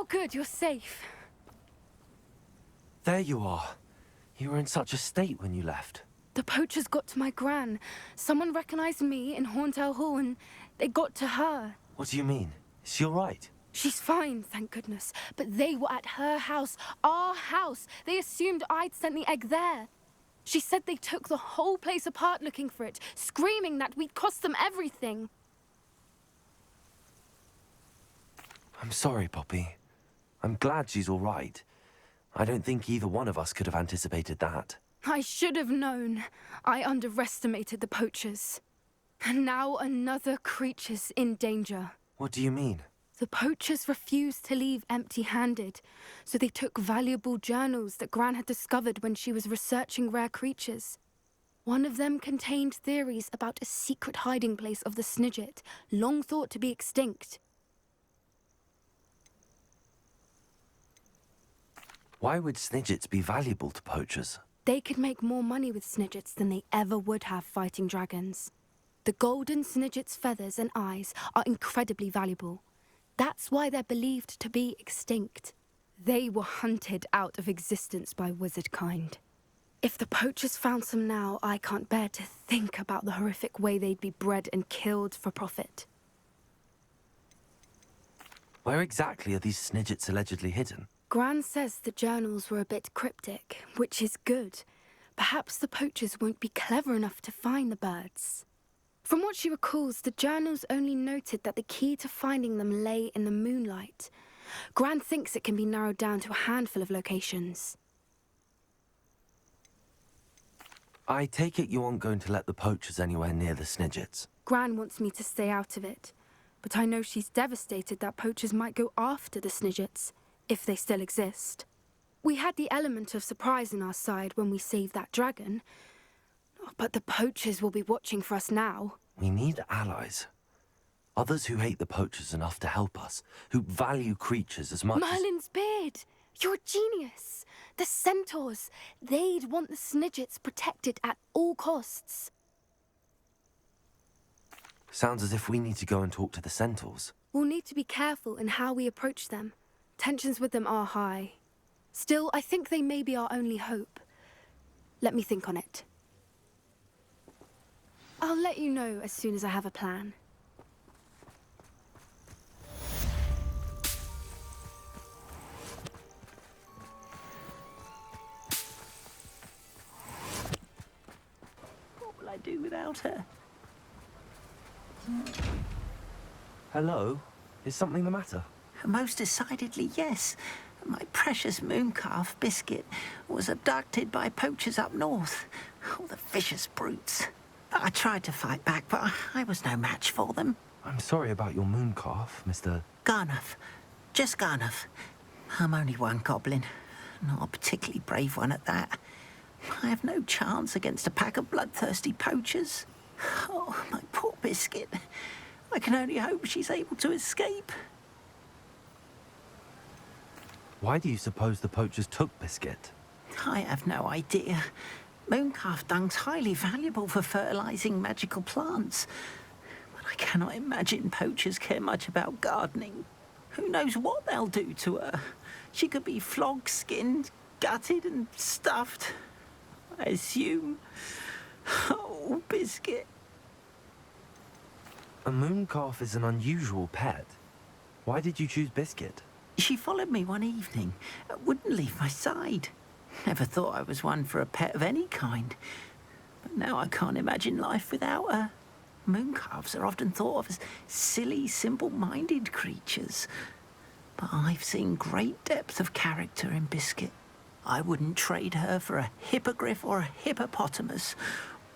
good, you're safe. There you are. You were in such a state when you left. The poachers got to my gran. Someone recognized me in Horntail Hall and they got to her. What do you mean? Is she all right? She's fine, thank goodness. But they were at her house, our house. They assumed I'd sent the egg there. She said they took the whole place apart looking for it, screaming that we'd cost them everything. I'm sorry, Poppy. I'm glad she's all right. I don't think either one of us could have anticipated that. I should have known. I underestimated the poachers. And now another creature's in danger. What do you mean? The poachers refused to leave empty-handed, so they took valuable journals that Gran had discovered when she was researching rare creatures. One of them contained theories about a secret hiding place of the Snidget, long thought to be extinct. Why would Snidgets be valuable to poachers? They could make more money with Snidgets than they ever would have fighting dragons. The golden Snidget's feathers and eyes are incredibly valuable. That's why they're believed to be extinct. They were hunted out of existence by wizard kind. If the poachers found some now, I can't bear to think about the horrific way they'd be bred and killed for profit. Where exactly are these Snidgets allegedly hidden? Gran says the journals were a bit cryptic, which is good. Perhaps the poachers won't be clever enough to find the birds. From what she recalls, the journals only noted that the key to finding them lay in the moonlight. Gran thinks it can be narrowed down to a handful of locations. I take it you aren't going to let the poachers anywhere near the Snidgets. Gran wants me to stay out of it, but I know she's devastated that poachers might go after the Snidgets, if they still exist. We had the element of surprise on our side when we saved that dragon, but the poachers will be watching for us now. We need allies. Others who hate the poachers enough to help us, who value creatures as much Merlin's beard! You're a genius! The centaurs! They'd want the Snidgets protected at all costs. Sounds as if we need to go and talk to the centaurs. We'll need to be careful in how we approach them. Tensions with them are high. Still, I think they may be our only hope. Let me think on it. I'll let you know as soon as I have a plan. What will I do without her? Hello? Is something the matter? Most decidedly, yes. My precious mooncalf, Biscuit, was abducted by poachers up north. Oh, the vicious brutes. I tried to fight back, but I was no match for them. I'm sorry about your mooncalf, Mr. Garnuff. Just Garnuff. I'm only one goblin. Not a particularly brave one at that. I have no chance against a pack of bloodthirsty poachers. Oh, my poor Biscuit. I can only hope she's able to escape. Why do you suppose the poachers took Biscuit? I have no idea. Mooncalf dung's highly valuable for fertilizing magical plants. But I cannot imagine poachers care much about gardening. Who knows what they'll do to her? She could be flogged, skinned, gutted and stuffed. I assume. Oh, Biscuit. A mooncalf is an unusual pet. Why did you choose Biscuit? She followed me one evening, wouldn't leave my side. Never thought I was one for a pet of any kind. But now I can't imagine life without her. Mooncalves are often thought of as silly, simple-minded creatures. But I've seen great depth of character in Biscuit. I wouldn't trade her for a hippogriff or a hippopotamus,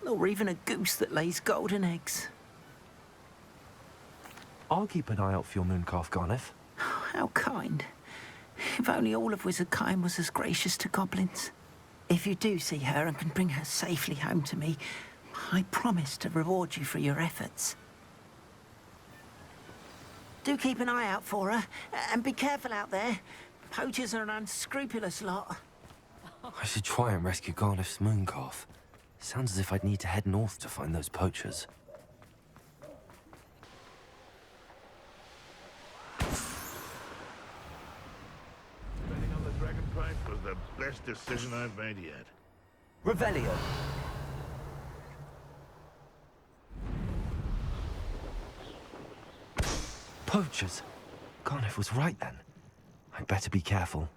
or even a goose that lays golden eggs. I'll keep an eye out for your mooncalf, Garnuff. How kind. If only all of Wizardkind was as gracious to goblins. If you do see her and can bring her safely home to me, I promise to reward you for your efforts. Do keep an eye out for her, and be careful out there. Poachers are an unscrupulous lot. I should try and rescue Garnuff's mooncalf. Sounds as if I'd need to head north to find those poachers. was the best decision I've made yet. Revelio. Poachers. Garniff was right then. I'd better be careful.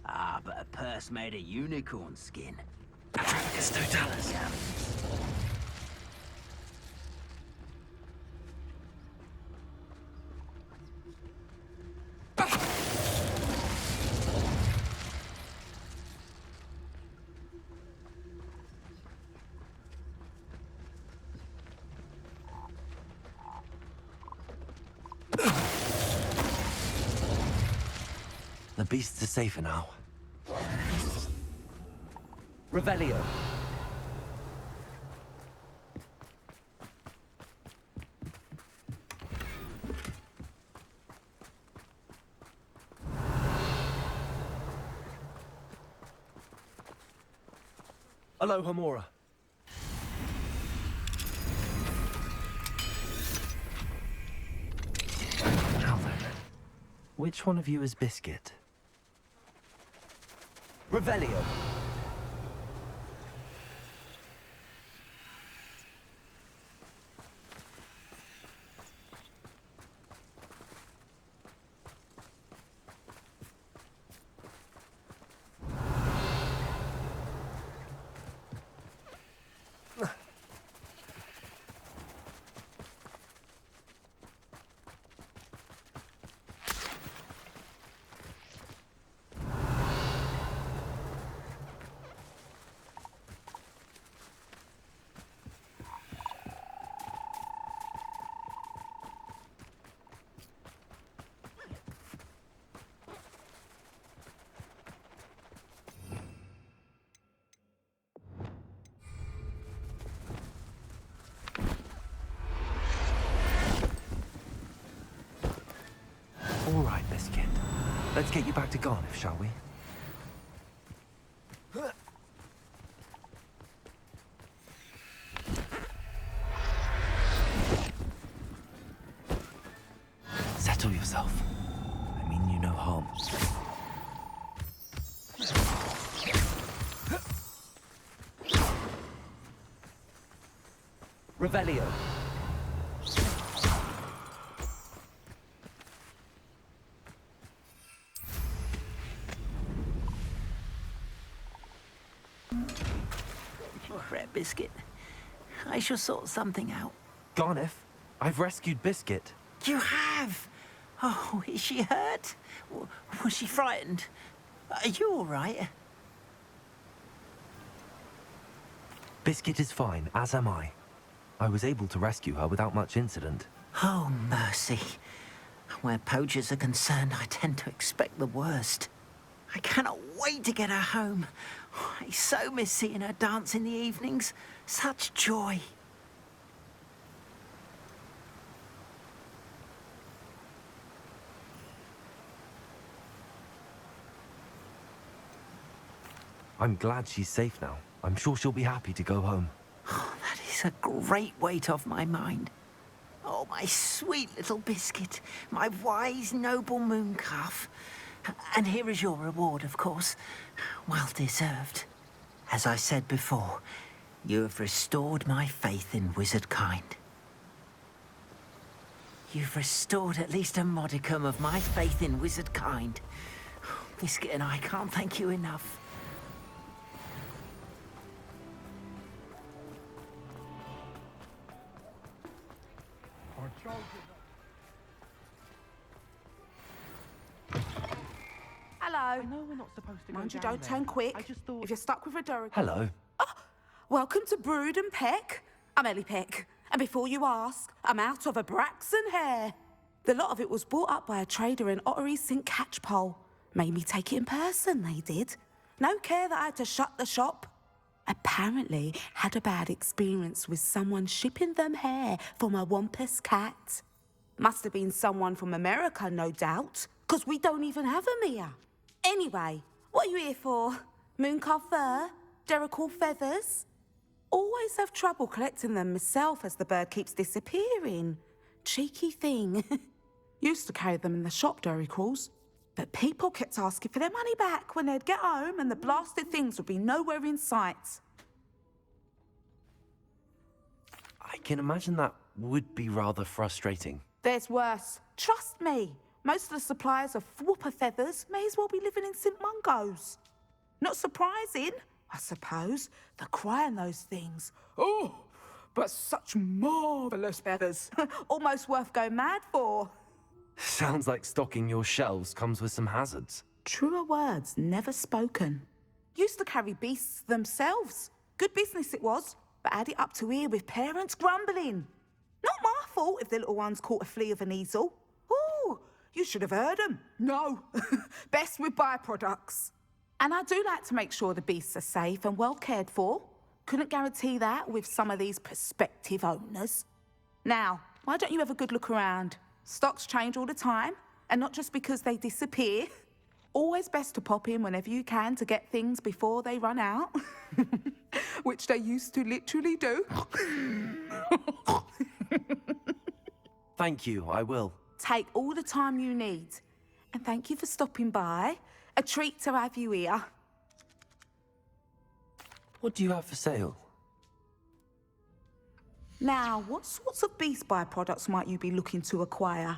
Ah, but a purse made of unicorn skin. Atrocus totalis. The beasts are safer now. Revelio. Aloha Mora. Now then, which one of you is Biscuit? Revelio. All right, Biscuit. Let's get you back to Garniff, shall we? Settle yourself. I mean you no harm. Revelio. Red Biscuit. I shall sort something out. Garniff, I've rescued Biscuit. You have? Oh, is she hurt? Was she frightened? Are you all right? Biscuit is fine, as am I. I was able to rescue her without much incident. Oh, mercy. Where poachers are concerned, I tend to expect the worst. I cannot wait to get her home. I so miss seeing her dance in the evenings. Such joy. I'm glad she's safe now. I'm sure she'll be happy to go home. Oh, that is a great weight off my mind. Oh, my sweet little Biscuit, my wise, noble moon calf. And here is your reward, of course. Well deserved. As I said before, you have restored my faith in wizard kind. You've restored at least a modicum of my faith in wizard kind. Biscuit and I can't thank you enough. Hello. I know we're not supposed to go Mind you, down don't there. turn quick. I just thought... If you're stuck with a Durrican... Hello. Welcome to Brood and Peck. I'm Ellie Peck. And before you ask, I'm out of a Braxton hair. The lot of it was bought up by a trader in Ottery St. Catchpole. Made me take it in person, they did. No care that I had to shut the shop. Apparently had a bad experience with someone shipping them hair from a Wampus cat. Must have been someone from America, no doubt, because we don't even have them here. Anyway, what are you here for? Mooncalf fur? Derrickle feathers? Always have trouble collecting them myself as the bird keeps disappearing. Cheeky thing. Used to carry them in the shop, Derricles. But people kept asking for their money back when they'd get home and the blasted things would be nowhere in sight. I can imagine that would be rather frustrating. There's worse. Trust me. Most of the suppliers of whooper feathers may as well be living in St. Mungo's. Not surprising, I suppose, the cry on those things. Oh, but such marvellous feathers. Almost worth going mad for. Sounds like stocking your shelves comes with some hazards. Truer words never spoken. Used to carry beasts themselves. Good business it was, but had it up to here with parents grumbling. Not my fault if the little ones caught a flea of an easel. Ooh, you should have heard them. No, best with byproducts. And I do like to make sure the beasts are safe and well cared for. Couldn't guarantee that with some of these prospective owners. Now, why don't you have a good look around? Stocks change all the time, and not just because they disappear. Always best to pop in whenever you can to get things before they run out. Which they used to literally do. Thank you, I will. Take all the time you need. And thank you for stopping by. A treat to have you here. What do you have for sale? Now, what sorts of beast byproducts might you be looking to acquire?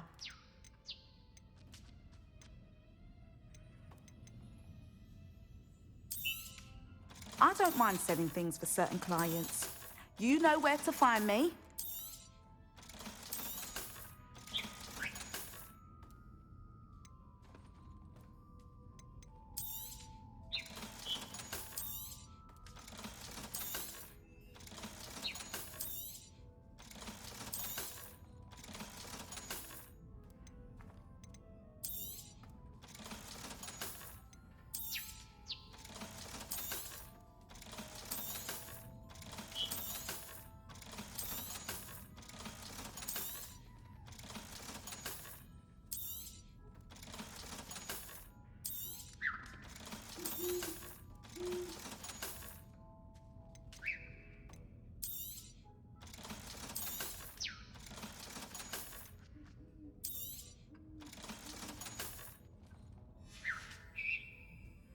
I don't mind selling things for certain clients. You know where to find me.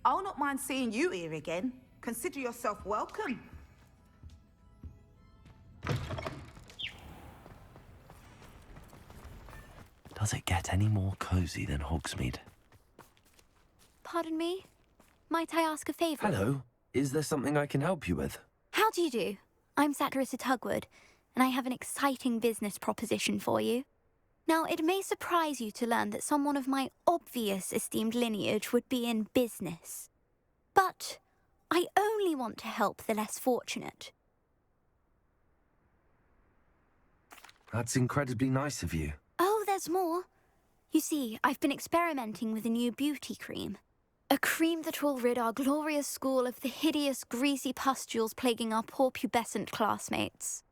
I'll not mind seeing you here again. Consider yourself welcome. Does it get any more cozy than Hogsmeade? Pardon me? Might I ask a favour? Hello. Is there something I can help you with? How do you do? I'm Satirissa Tugwood, and I have an exciting business proposition for you. Now, it may surprise you to learn that someone of my obvious esteemed lineage would be in business. But I only want to help the less fortunate. That's incredibly nice of you. Oh, there's more. You see, I've been experimenting with a new beauty cream. A cream that will rid our glorious school of the hideous, greasy pustules plaguing our poor pubescent classmates.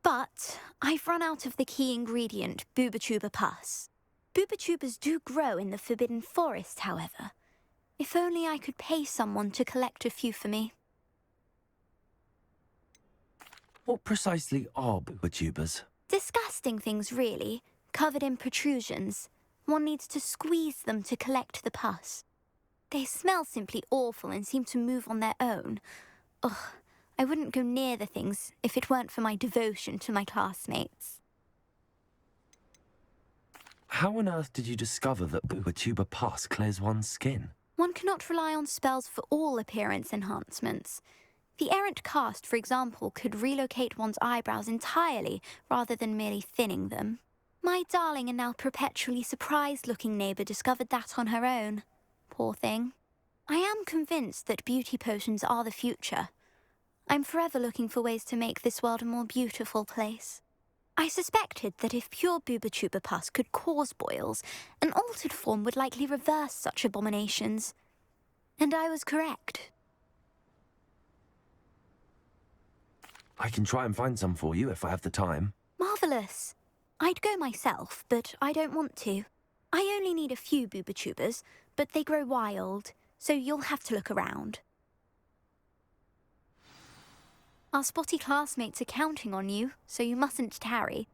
But I've run out of the key ingredient, Booba-Tuba pus. Booba-Tubas do grow in the Forbidden Forest, however. If only I could pay someone to collect a few for me. What precisely are booba-tubas? Disgusting things, really, covered in protrusions. One needs to squeeze them to collect the pus. They smell simply awful and seem to move on their own. Ugh, I wouldn't go near the things if it weren't for my devotion to my classmates. How on earth did you discover that Booba pus clears one's skin? One cannot rely on spells for all appearance enhancements. The errant cast, for example, could relocate one's eyebrows entirely rather than merely thinning them. My darling and now perpetually surprised-looking neighbour discovered that on her own. Poor thing. I am convinced that beauty potions are the future. I'm forever looking for ways to make this world a more beautiful place. I suspected that if pure Booba pus could cause boils, an altered form would likely reverse such abominations. And I was correct. I can try and find some for you if I have the time. Marvellous. I'd go myself, but I don't want to. I only need a few Booba, but they grow wild, so you'll have to look around. Our spotty classmates are counting on you, so you mustn't tarry.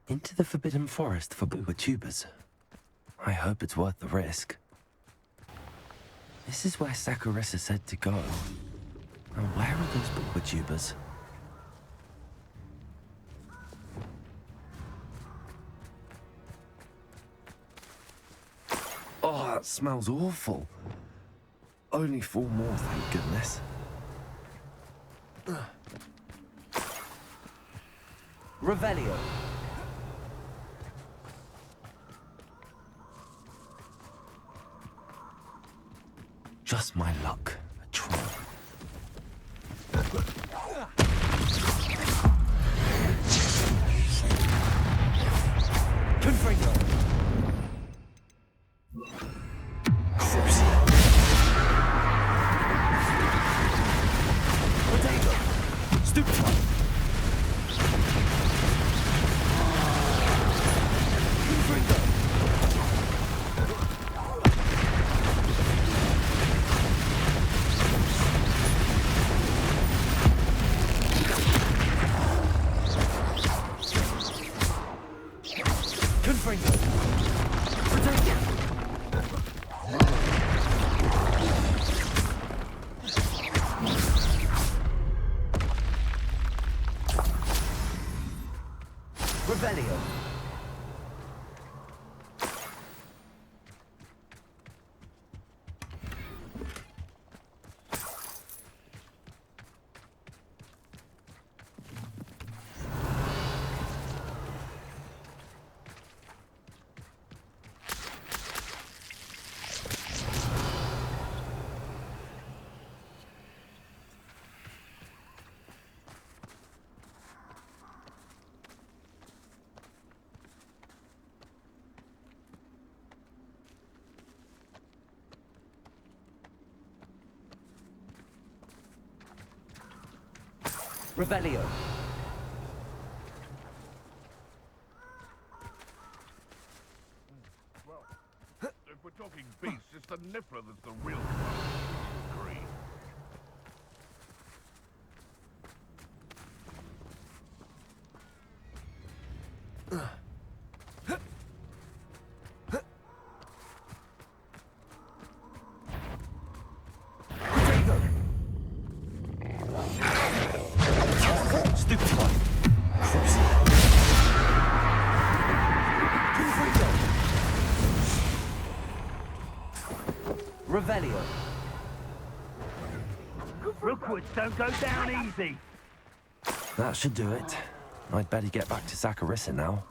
Into the Forbidden Forest for Booba. I hope it's worth the risk. This is where Saccharissa said to go. Now where are those Booba? Oh, that smells awful. Only 4 more, thank goodness. Revelio. Just my luck. A troll. Confringo. Crucio. Potato. Stupefy. Confringo. Confringo. Potato. Revelio. Revelio. Well, if we're talking beasts, it's the Niffler that's the real breed. Potato. Stupefy. Crucio. Confringo. Revelio. Rookwoods don't go down easy. That should do it. I'd better get back to Saccharissa now.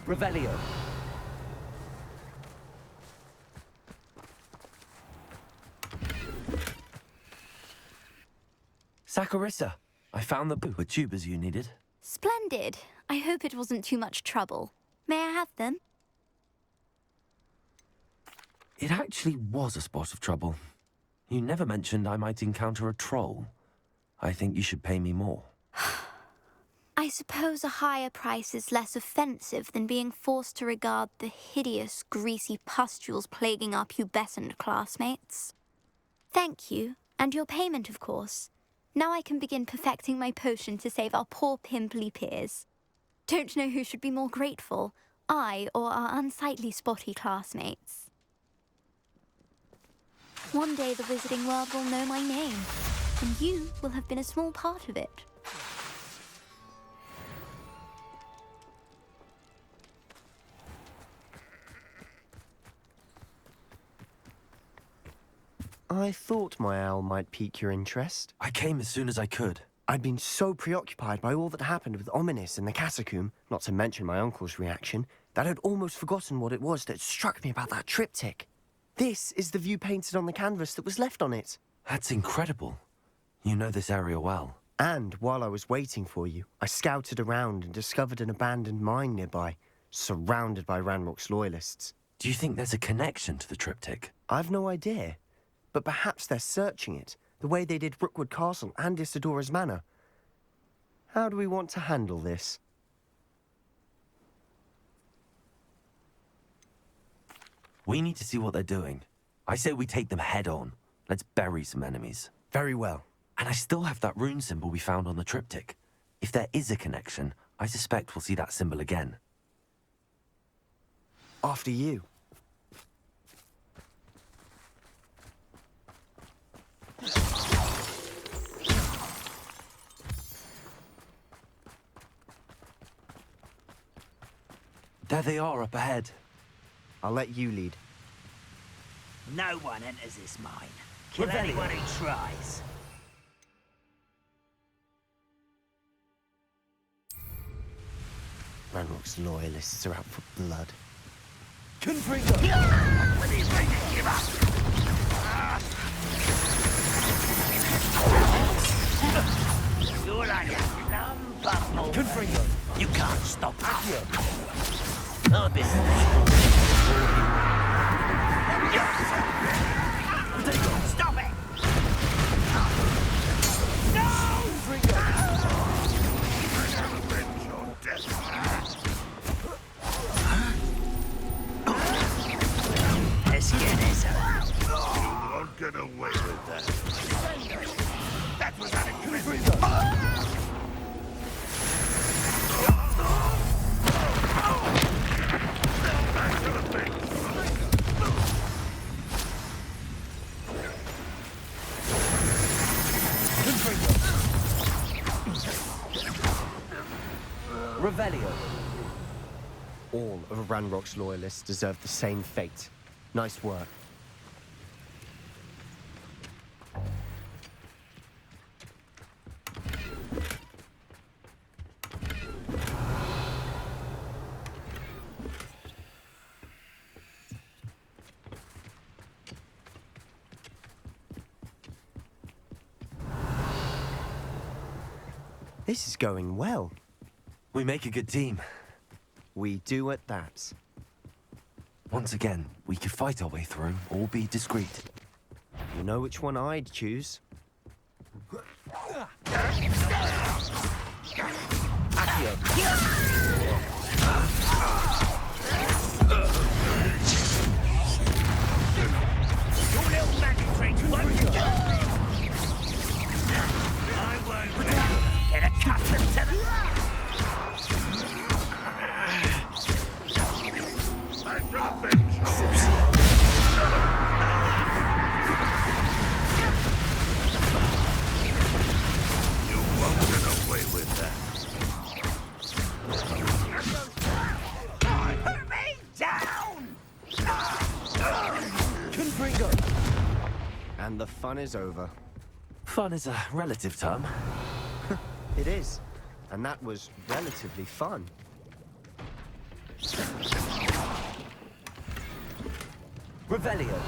Revelio. Saccharissa, I found the Booba you needed. Splendid. I hope it wasn't too much trouble. May I have them? It actually was a spot of trouble. You never mentioned I might encounter a troll. I think you should pay me more. I suppose a higher price is less offensive than being forced to regard the hideous, greasy pustules plaguing our pubescent classmates. Thank you, and your payment, of course. Now I can begin perfecting my potion to save our poor pimply peers. Don't know who should be more grateful, I or our unsightly spotty classmates. One day the wizarding world will know my name, and you will have been a small part of it. I thought my owl might pique your interest. I came as soon as I could. I'd been so preoccupied by all that happened with Ominis and the catacomb, not to mention my uncle's reaction, that I'd almost forgotten what it was that struck me about that triptych. This is the view painted on the canvas that was left on it. That's incredible. You know this area well. And while I was waiting for you, I scouted around and discovered an abandoned mine nearby, surrounded by Ranrock's loyalists. Do you think there's a connection to the triptych? I've no idea, but perhaps they're searching it, the way they did Rookwood Castle and Isidora's Manor. How do we want to handle this? We need to see what they're doing. I say we take them head on. Let's bury some enemies. Very well. And I still have that rune symbol we found on the triptych. If there is a connection, I suspect we'll see that symbol again. After you. There they are up ahead. I'll let you lead. No one enters this mine. Kill anyone who tries. Ranrock's loyalists are out for blood. Confringo! When he's ready to give up. You're like a numb bubble. Confringo! You can't stop us. I've been... Stop it! Let's get this out. You won't get away with that. That was unexpected. Back to the thing. Revelio. All of Ranrock's loyalists deserve the same fate. Nice work. This is going well. We make a good team. We do at that. Once again, we could fight our way through or be discreet. You know which one I'd choose. Your little magic tricks won't you do? I won't get accustomed to them. Back to the bench. You won't get away with that. Put me down! Confringo! And the fun is over. Fun is a relative term. It is. And that was relatively fun. Revelio.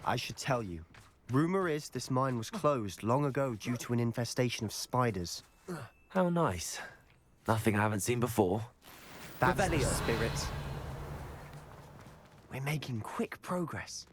I should tell you. Rumor is this mine was closed long ago due to an infestation of spiders. How nice. Nothing I haven't seen before. That's the Revelio. spirit. We're making quick progress.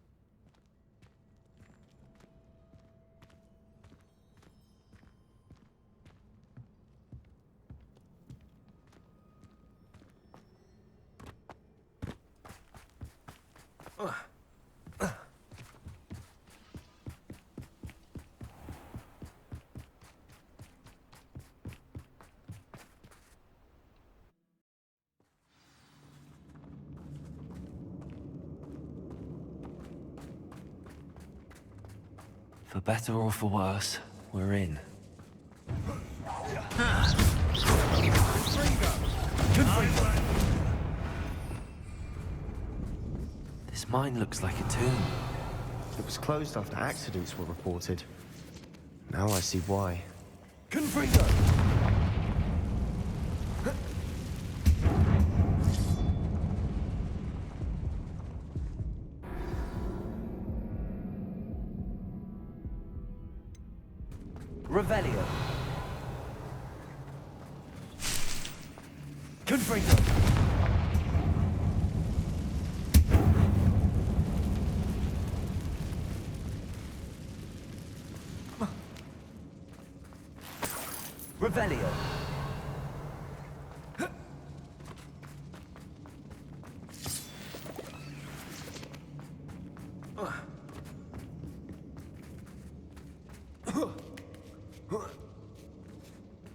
For better or for worse, we're in. This mine looks like a tomb. It was closed after accidents were reported. Now I see why. Confringo! Revelio. Confringo. Revelio.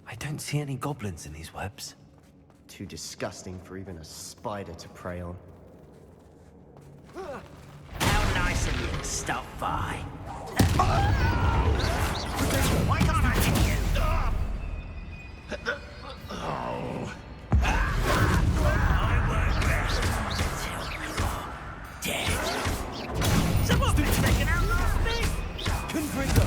I don't see any goblins in these webs. Too disgusting for even a spider to prey on. How nice of you to stop by. Why can't I hit you? I work best until you're dead. Someone's been taken out last me! Confringo.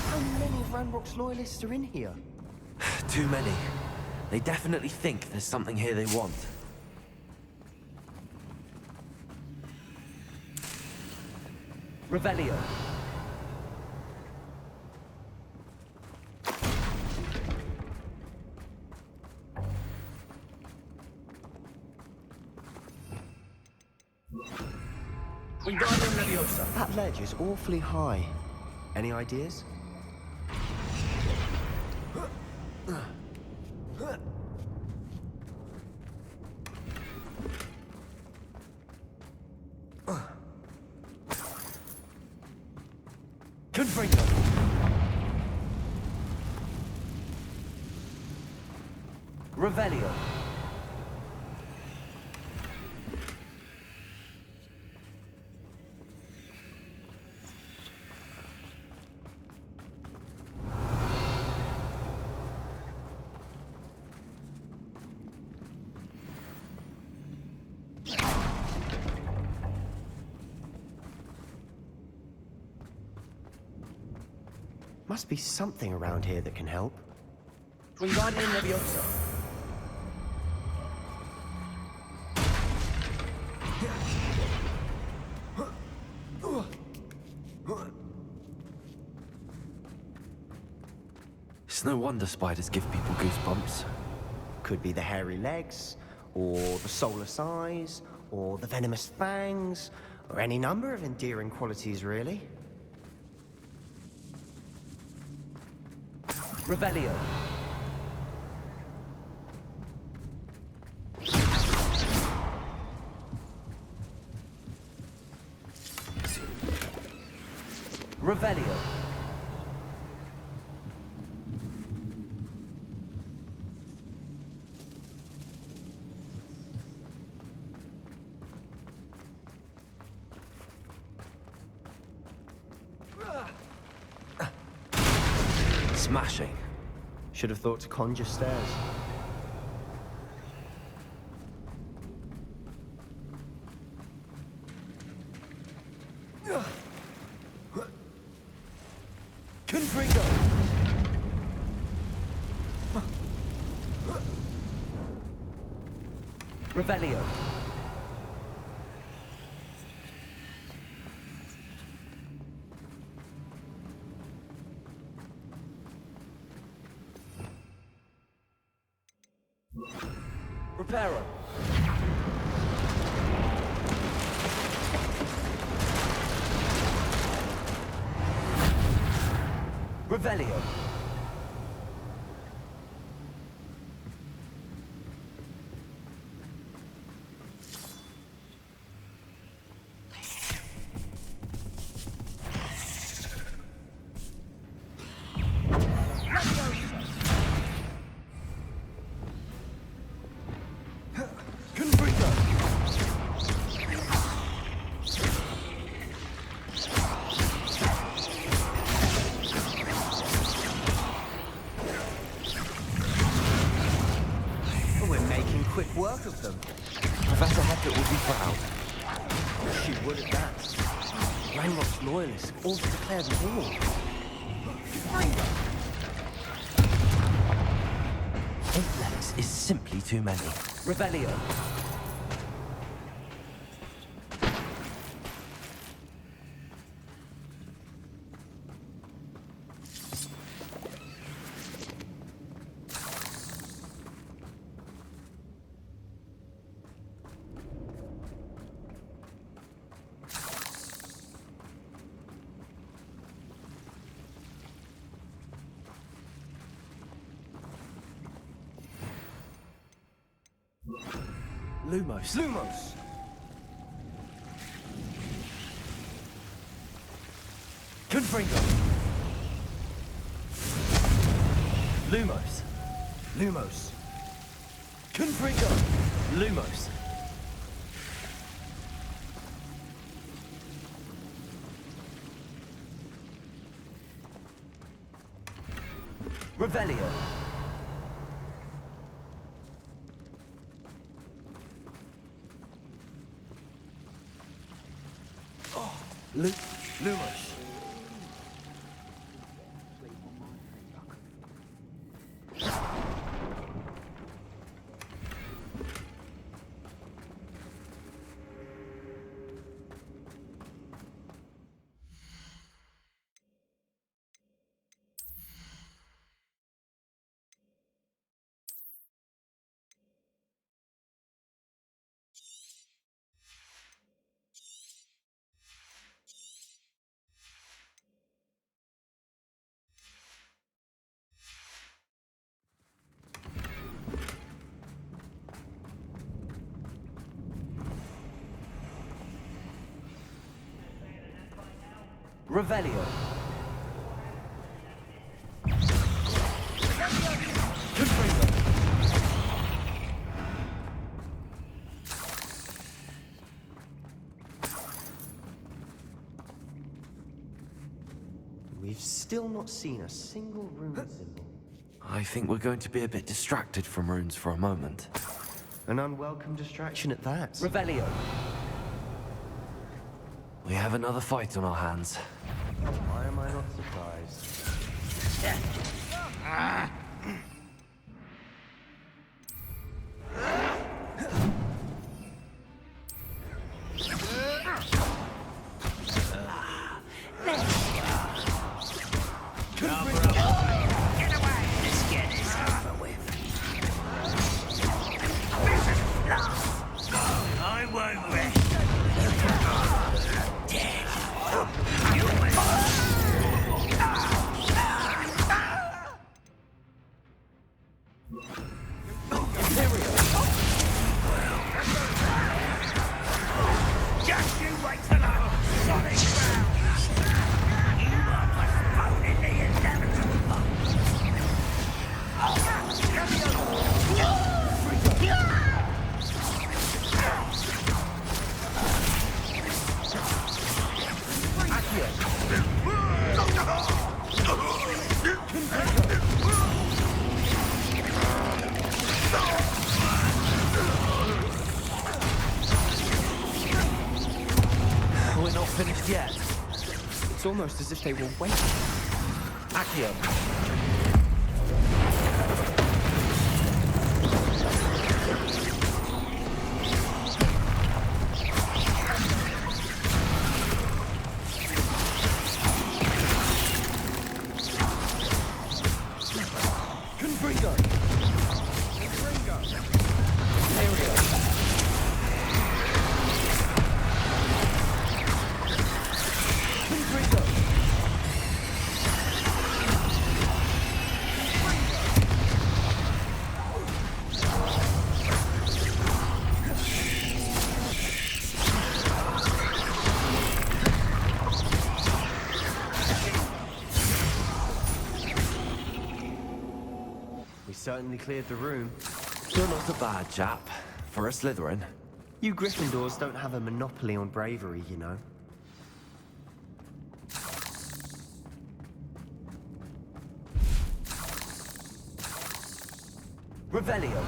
How many of Ranrock's loyalists are in here? Too many. They definitely think there's something here they want. Revelio. Wingardium Leviosa. That ledge is awfully high. Any ideas? Confringo. Revelio. Must be something around here that can help. Wingardium Leviosa. It's no wonder spiders give people goosebumps. Could be the hairy legs, or the soulless eyes, or the venomous fangs, or any number of endearing qualities, really. Revelio. Revelio. Smashing. Should have thought to conjure stairs. Confringo. Revelio. Preparo. Revelio. We're making quick work of them. Professor Heppet will be proud. She would at that. Ranrock's loyalists all declared war. 8 levels is simply too many. Revelio. Lumos. Lumos! Confringo. Lumos. Lumos. Confringo. Lumos. Revelio. Lumos. Revelio. We've still not seen a single rune symbol. I think we're going to be a bit distracted from runes for a moment. An unwelcome distraction at that. Revelio. We have another fight on our hands. Why am I not surprised? We're not finished yet. It's almost as if they were waiting. Accio. Confringo! Confringo! certainly cleared the room. You're not a bad chap. For a Slytherin. You Gryffindors don't have a monopoly on bravery, you know. Revelio.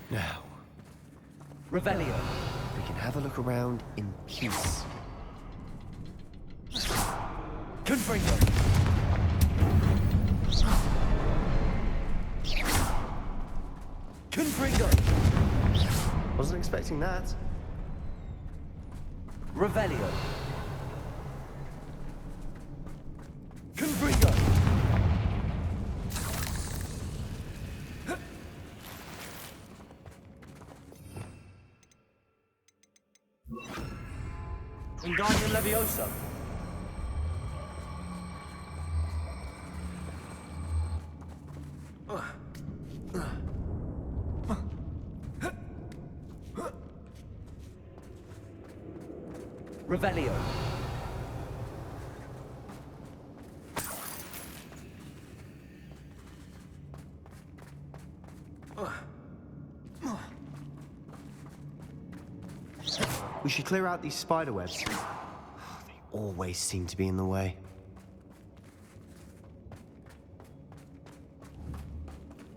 Now, Revelio. we can have a look around in peace. Confringo. Confringo. Wasn't expecting that. Revelio. Confringo. Wingardium Leviosa. Revelio. We should clear out these spider webs. They always seem to be in the way.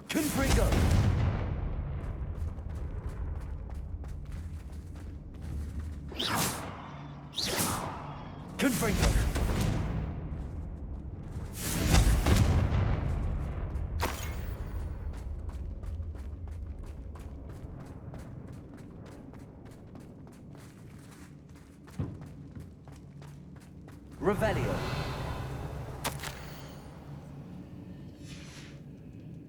Confringo. Confringo. Revelio.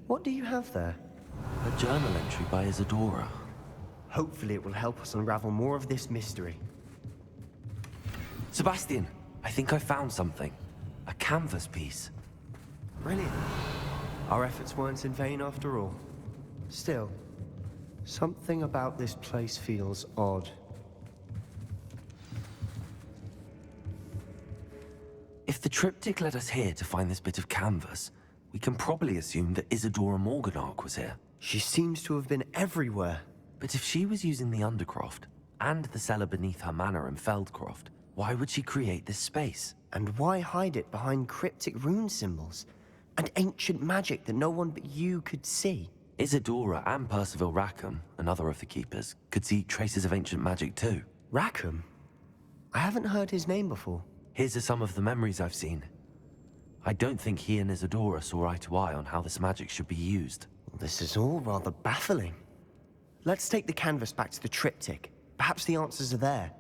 What do you have there? A journal entry by Isadora. Hopefully it will help us unravel more of this mystery. Sebastian, I think I found something. A canvas piece. Brilliant. Our efforts weren't in vain after all. Still, something about this place feels odd. If the triptych led us here to find this bit of canvas, we can probably assume that Isadora Morganach was here. She seems to have been everywhere. But if she was using the Undercroft, and the cellar beneath her manor in Feldcroft, why would she create this space? And why hide it behind cryptic rune symbols? And ancient magic that no one but you could see? Isadora and Percival Rackham, another of the Keepers, could see traces of ancient magic too. Rackham? I haven't heard his name before. His are some of the memories I've seen. I don't think he and Isadora saw eye to eye on how this magic should be used. This is all rather baffling. Let's take the canvas back to the triptych. Perhaps the answers are there.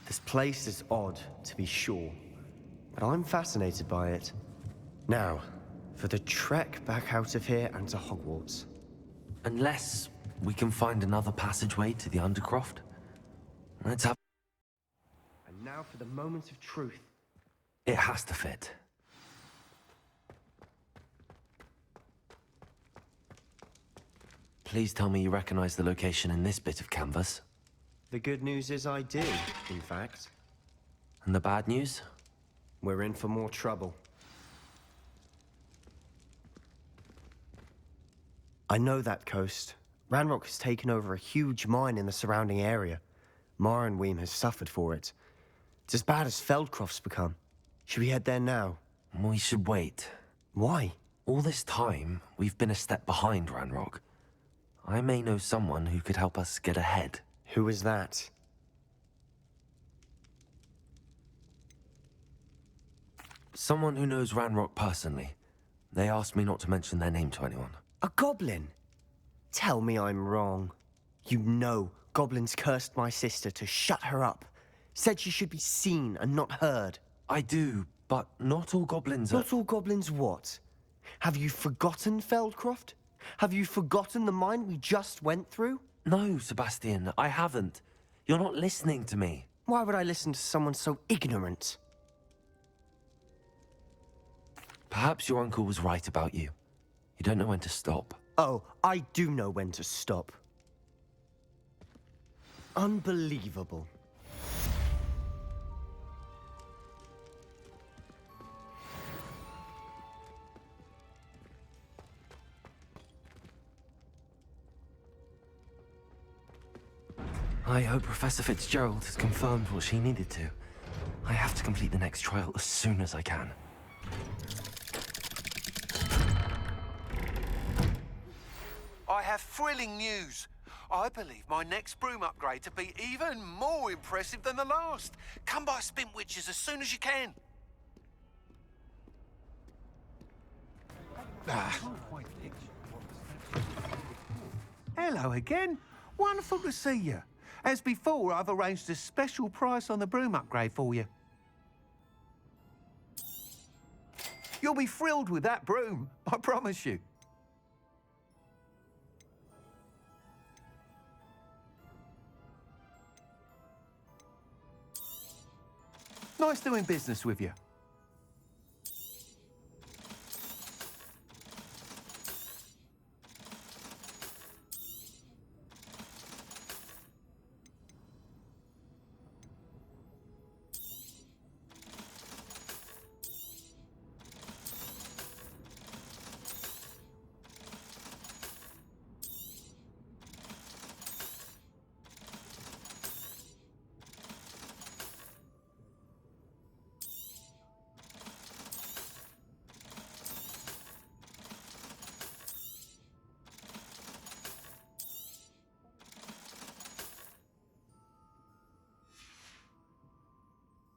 This place is odd, to be sure, but I'm fascinated by it. Now, for the trek back out of here and to Hogwarts. Unless we can find another passageway to the Undercroft. Let's have... And now for the moment of truth. It has to fit. Please tell me you recognize the location in this bit of canvas. The good news is I do, in fact. And the bad news? We're in for more trouble. I know that coast. Ranrock has taken over a huge mine in the surrounding area. Marrenweem has suffered for it. It's as bad as Feldcroft's become. Should we head there now? We should wait. Why? All this time, we've been a step behind Ranrock. I may know someone who could help us get ahead. Who is that? Someone who knows Ranrock personally. They asked me not to mention their name to anyone. A goblin? Tell me I'm wrong. You know goblins cursed my sister to shut her up. Said she should be seen and not heard. I do, but not all goblins are... Not all goblins what? Have you forgotten Feldcroft? Have you forgotten the mine we just went through? No, Sebastian, I haven't. You're not listening to me. Why would I listen to someone so ignorant? Perhaps your uncle was right about you. You don't know when to stop. Oh, I do know when to stop. Unbelievable. I hope Professor Fitzgerald has confirmed what she needed to. I have to complete the next trial as soon as I can. I have thrilling news. I believe my next broom upgrade to be even more impressive than the last. Come by Spintwitches as soon as you can. Hello again. Wonderful to see you. As before, I've arranged a special price on the broom upgrade for you. You'll be thrilled with that broom, I promise you. Nice doing business with you.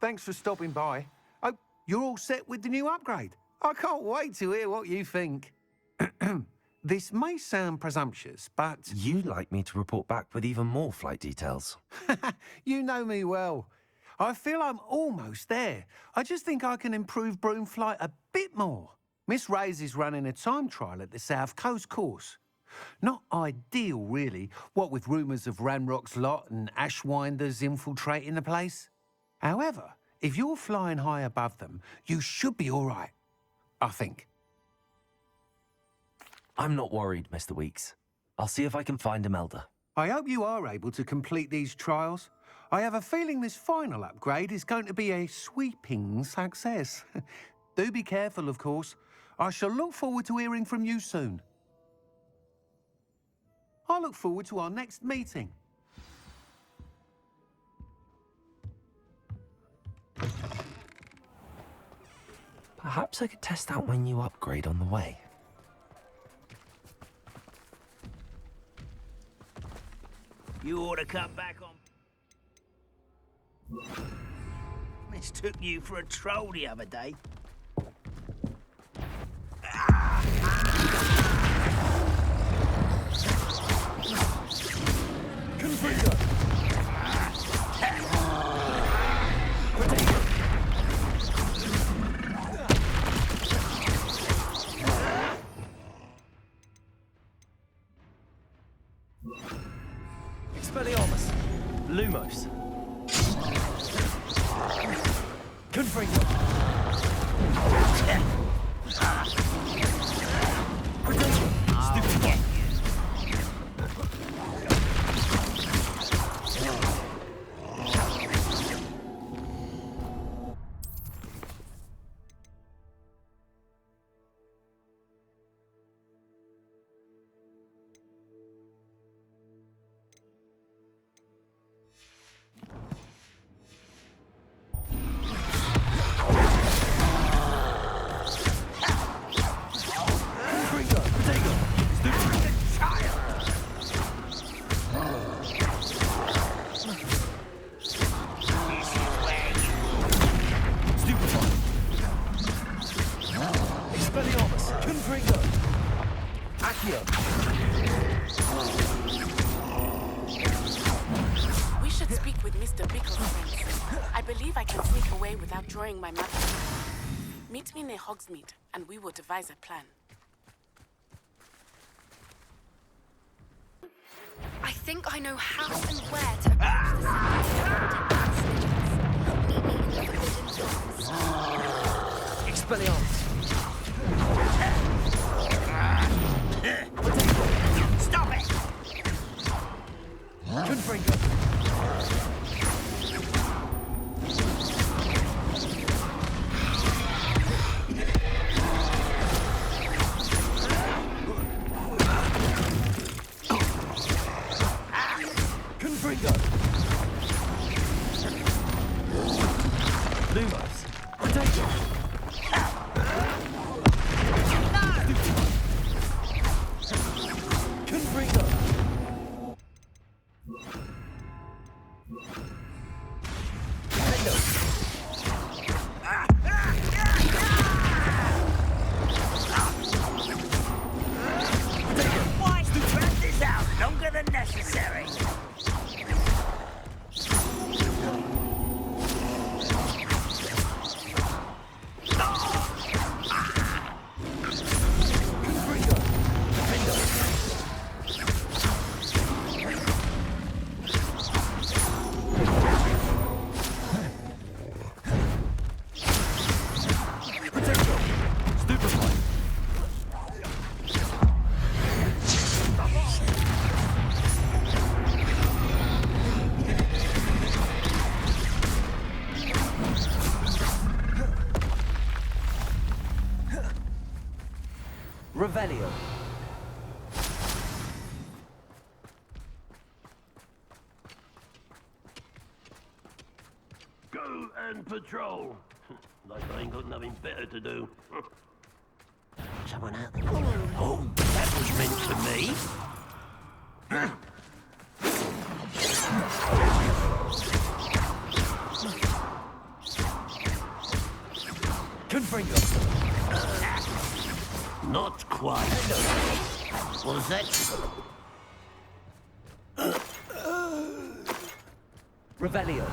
Thanks for stopping by. Oh, you're all set with the new upgrade. I can't wait to hear what you think. This may sound presumptuous, but... You'd like me to report back with even more flight details. You know me well. I feel I'm almost there. I just think I can improve broom flight a bit more. Miss Ray's is running a time trial at the South Coast course. Not ideal, really, what with rumours of Ranrock's lot and Ashwinders infiltrating the place. However, if you're flying high above them, you should be all right, I think. I'm not worried, Mr. Weeks. I'll see if I can find Imelda. I hope you are able to complete these trials. I have a feeling this final upgrade is going to be a sweeping success. Do be careful, of course. I shall look forward to hearing from you soon. I look forward to our next meeting. Perhaps I could test out my new upgrade on the way. You ought to cut back on... Mistook you for a troll the other day. Expelliarmus. Lumos. Confringo. Stupid. We should speak with Mr. Bickle's friends. I believe I can sneak away without drawing my map. Meet me near Hogsmeade, and we will devise a plan. I think I know how and where to approach the center. Meet me in the Forbidden Forest. Expelliarmus. Stop it! Confringo. Revelio. Go and patrol. Like I ain't got nothing better to do. Someone out there. Oh, that was meant to me. Confringo. Not quite. What is that? Revelio.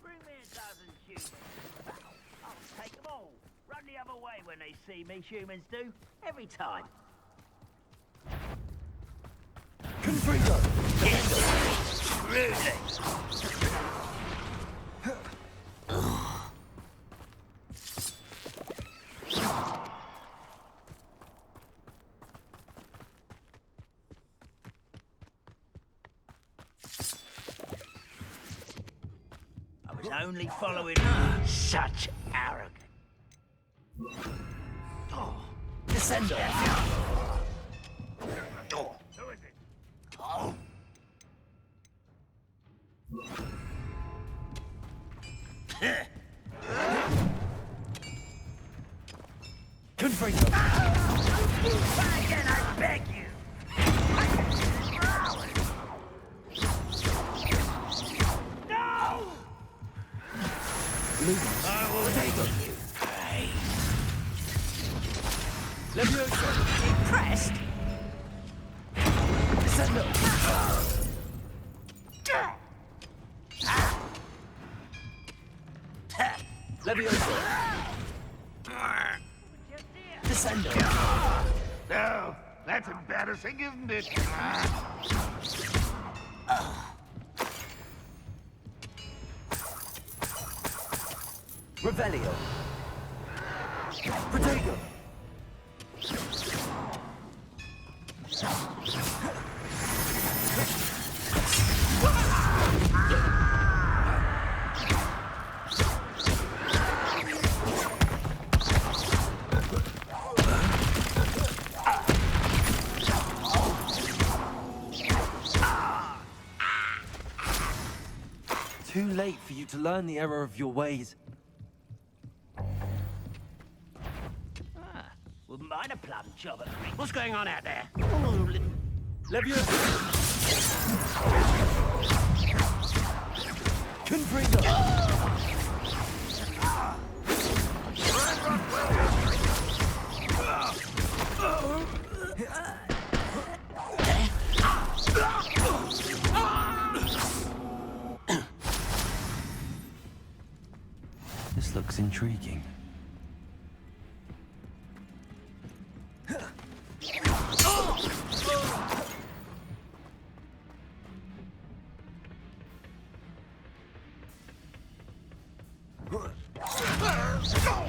Bring me a dozen humans. I'll take them all. Run the other way when they see me, humans do. Every time. Confringo. Really? I was only following such arrogance. Descendo. Who is it? Confringo. Again, I beg you. No! I will take you. Levioso. Impressed? Descendo. Levioso. Descendo. No, that's embarrassing, isn't it? Revelio. Protego. Too late for you to learn the error of your ways. Wouldn't mind a plum job at Greek. What's going on out there? Levioso. Confringo. This looks intriguing.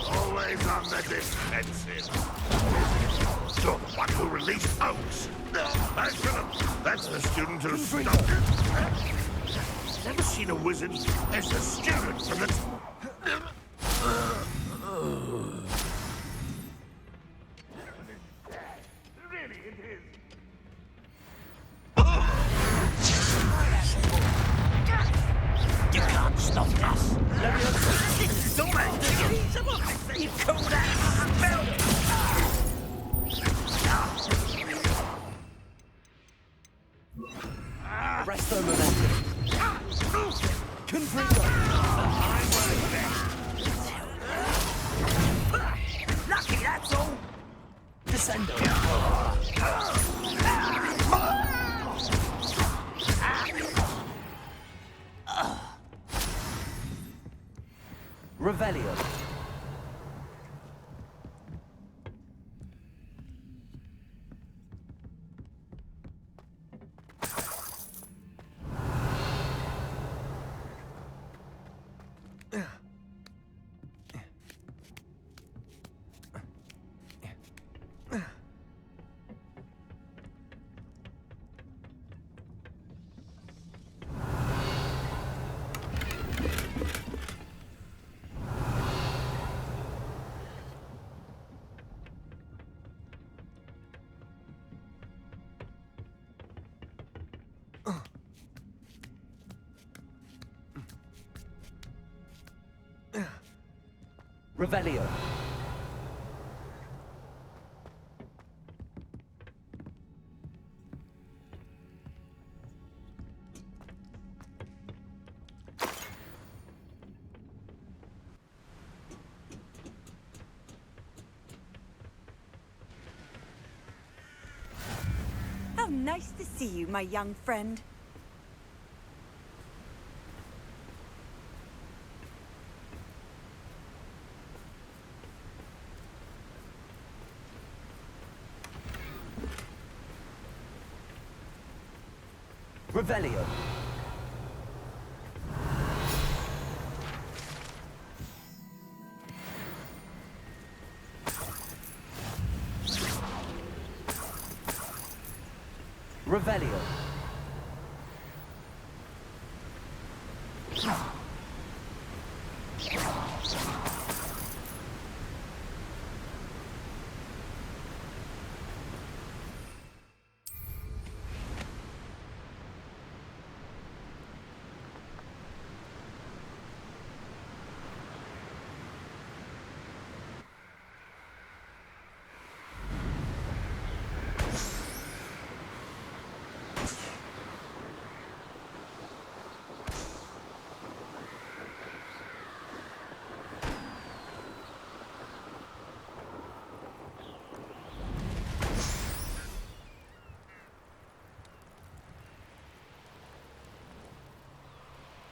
Always on the defensive. You're the one who released Oaks. That's the student who stopped it. Never seen a wizard as the student from the... Really, it is. You can't stop us. Don't mind it. You call that smell? Resto momentum. Confringo. Lucky, that's all. Descendo. Revelio. Revelio. How nice to see you, my young friend. Revelio. Revelio.